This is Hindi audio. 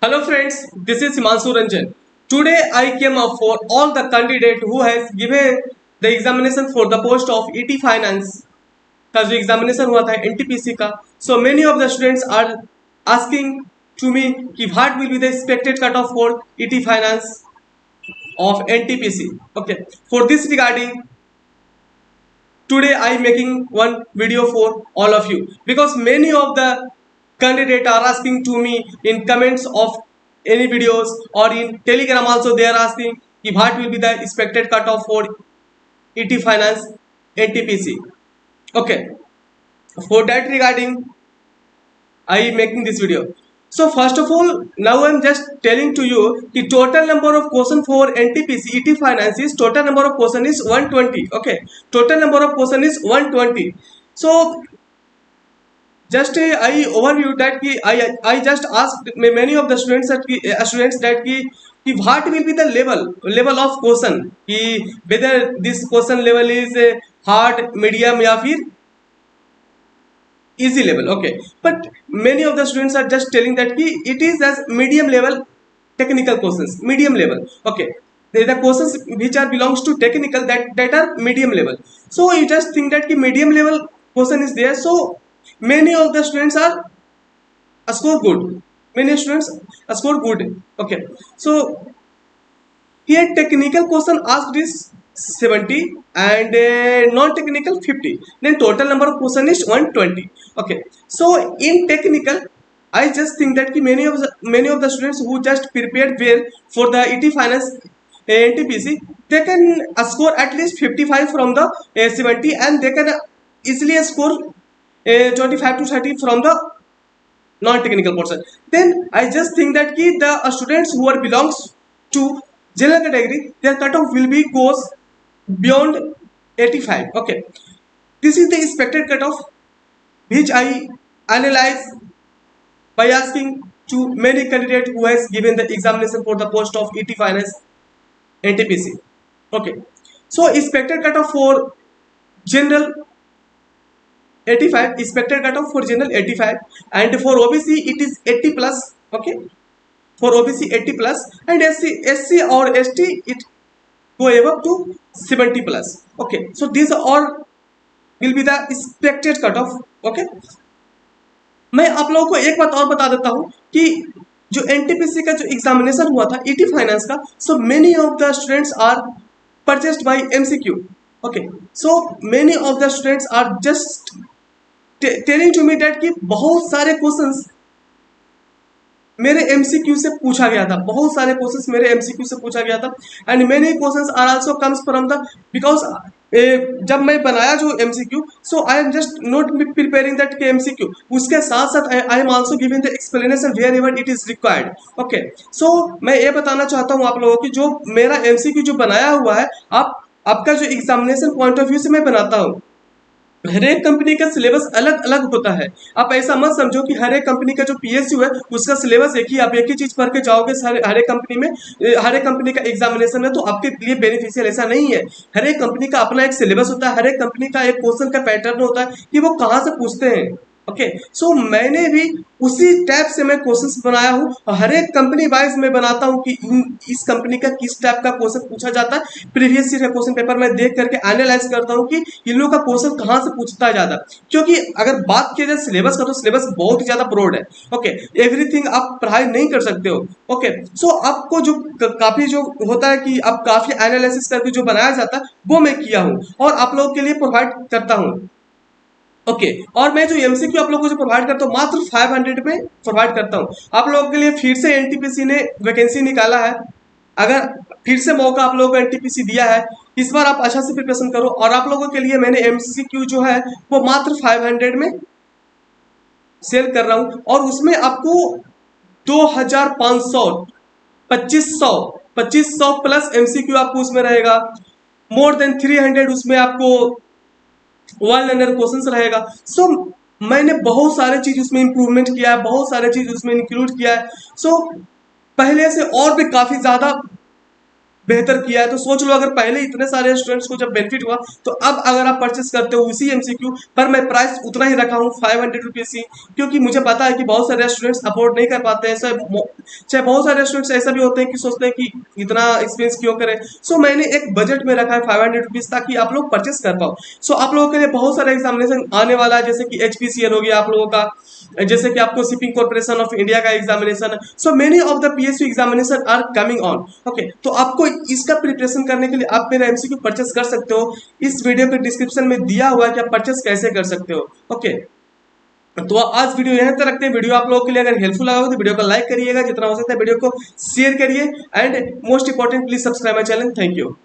Hello friends, this is Himanshu Ranjan. Today I came up for all the candidate who has given the examination for the post of ET Finance का जो एग्जामिनेशन हुआ था एनटीपीसी का. So many of the students are asking to me कि what will be the expected cutoff for ET Finance of NTPC. Okay, for this regarding today I am making one video for all of you because many of the candidate are asking to me in comments of any videos or in telegram also they are asking what will be the expected cutoff for ET Finance NTPC. Okay, for that regarding I am making this video. So first of all, now I am just telling to you the total number of question for NTPC ET Finance is total number of question is 120. Okay, total number of question is 120. So just I overview that ki I just asked many of the students that ki what will be the level of question ki whether this question level is hard, medium या फिर easy level. Okay, but many of the students are just telling that ki it is as medium level technical questions, medium level. Okay, the questions which are belongs to technical that are medium level. So you just think that ki medium level question is there, so many of the students are score good, many students score good. Okay, so here technical question asked is 70 and non-technical 50, then total number of question is 120. Okay, so in technical I just think that many of the students who just prepared well for the ET Finance NTPC, they can score at least 55 from the 70 and they can easily score 25 to 30 from the non-technical portion. Then I just think that the students who are belongs to general category, their cutoff will be goes beyond 85. Okay, this is the expected cutoff which I analyze by asking to many candidates who has given the examination for the post of ET Finance NTPC. Okay, so expected cutoff for general 85, expected cutoff for general 85 and for OBC it is 80 plus. Okay, for OBC 80 plus and SC or ST it go above to 70 plus. Okay, so these all will be the expected cutoff. Okay, मैं आप लोगों को एक बात और बता देता हूं कि जो एनटीपीसी का जो एग्जामिनेशन हुआ था ईटी फाइनेंस का, so many of the students are purchased by MCQ. Okay, so many of the students are just telling to me that कि बहुत सारे क्वेश्चंस मेरे एमसीक्यू से पूछा गया था, बहुत सारे क्वेश्चंस मेरे एमसीक्यू से पूछा गया था and many questions are also comes from the because जब मैं बनाया जो MCQ, so I am just not preparing that के एमसीक्यू, उसके साथ साथ I am also giving the explanation wherever it is required. Okay, so मैं ये बताना चाहता हूँ आप लोगों की जो मेरा एमसीक्यू जो बनाया हुआ है, आपका जो एग्जामिनेशन पॉइंट ऑफ व्यू से मैं बनाता हूँ. हर एक कंपनी का सिलेबस अलग अलग होता है. आप ऐसा मत समझो कि हर एक कंपनी का जो पीएसयू है उसका सिलेबस एक ही, आप एक ही चीज पढ़ के जाओगे हर एक कंपनी में, हर एक कंपनी का एग्जामिनेशन में, तो आपके लिए बेनिफिशियल. ऐसा नहीं है. हर एक कंपनी का अपना एक सिलेबस होता है, हर एक कंपनी का एक क्वेश्चन का पैटर्न होता है कि वो कहाँ से पूछते हैं. ओके, सो मैंने भी उसी टाइप से मैं क्वेश्चंस बनाया हूँ और हर एक कंपनी वाइज मैं बनाता हूँ कि इस कंपनी का किस टाइप का क्वेश्चन पूछा जाता है. प्रीवियस ईयर का क्वेश्चन पेपर मैं देख करके एनालाइज करता हूँ कि इन लोगों का क्वेश्चन कहाँ से पूछता है ज्यादा, क्योंकि अगर बात किया जाए सिलेबस का तो सिलेबस बहुत ही ज्यादा ब्रॉड है. ओके, एवरीथिंग आप पढ़ाई नहीं कर सकते हो. ओके, सो आपको जो काफी जो होता है कि आप काफी एनालिसिस करके जो बनाया जाता है वो मैं किया हूँ और आप लोगों के लिए प्रोवाइड करता हूँ. ओके, और मैं जो एमसीक्यू आप लोगों को जो प्रोवाइड करता हूँ मात्र 500 में प्रोवाइड करता हूँ आप लोगों के लिए. फिर से एनटीपीसी ने वैकेंसी निकाला है, अगर फिर से मौका आप लोगों को एनटीपीसी दिया है, इस बार आप अच्छा से प्रिपरेशन करो और आप लोगों के लिए मैंने एमसीक्यू जो है वो मात्र 500 में सेल कर रहा हूँ और उसमें आपको 2500 2500 प्लस एमसीक्यू आपको उसमें रहेगा. मोर देन 300 उसमें आपको वन लाइनर क्वेश्चंस रहेगा. सो मैंने बहुत सारे चीज उसमें इंप्रूवमेंट किया है, बहुत सारे चीज उसमें इंक्लूड किया है. सो पहले से और भी काफी ज्यादा बेहतर किया है। तो सोच लो अगर पहले इतने सारे स्टूडेंट्स को जब बेनिफिट हुआ, तो अब अगर आप परचेस करते हो उसी एमसीक्यू पर, मैं प्राइस उतना ही रखा हूँ 500 रुपीज ही, क्योंकि मुझे पता है कि बहुत सारे स्टूडेंट्स अफोर्ड नहीं कर पाते हैं। चाहे बहुत सारे स्टूडेंट्स ऐसा भी होते हैं कि सोचते हैं कि इतना एक्सपेंस क्यों करें। सो मैंने एक बजट में रखा है 500 रुपीज, ताकि आप लोग परचेस कर पाओ। सो आप लोगों के लिए बहुत सारे एग्जामिनेशन आने वाला है, जैसे कि एचपीसीएल हो गया आप लोगों का, जैसे कि आपको शिपिंग कॉर्पोरेशन ऑफ इंडिया का examination. So many of the PSU examination are coming on. Okay, तो आपको इसका प्रिपरेशन करने के लिए आप मेरा एमसीक्यू परचेस कर सकते हो। इस वीडियो के डिस्क्रिप्शन में दिया हुआ है कि आप परचेस कैसे कर सकते हो। ओके, तो आज वीडियो यहीं तक रखते हैं। वीडियो आप लोगों के लिए अगर हेल्पफुल लगा हो तो वीडियो को लाइक करिएगा, जितना हो सकता है वीडियो को शेयर करिए, and most important please subscribe my channel. Thank you.